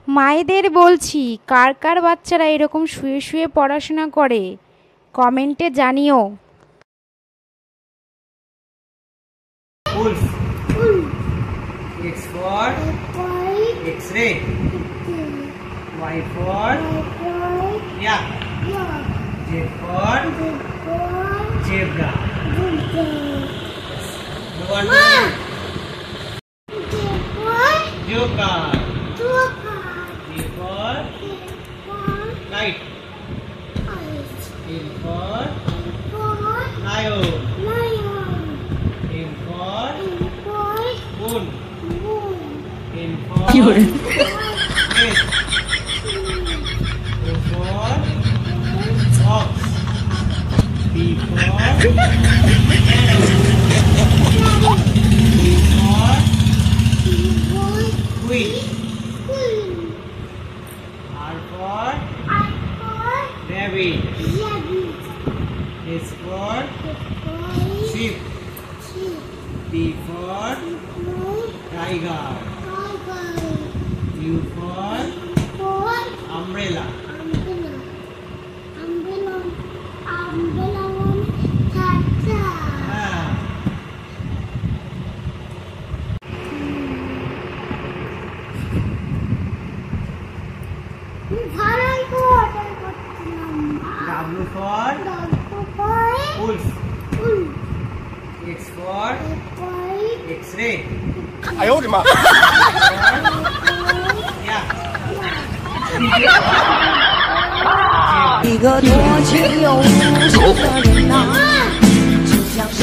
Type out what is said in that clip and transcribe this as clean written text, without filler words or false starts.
মায়েদের বলছি, কার কার বাচ্চারা এরকম শুয়ে শুয়ে পড়াশোনা করে কমেন্টে জানিও। Wolf. X for X-ray. Y for yeah. Z for zebra. The one joker. K for kite. L for lion. M for moon. N for yes. O for ox. P for parrot. Q for queen. R for rabbit. S for sheep. T for tiger. U for umbrella. Ah. W for wolf. X for X-ray. 哎呦我的妈！ Yeah. 一个多情又无情的人呐。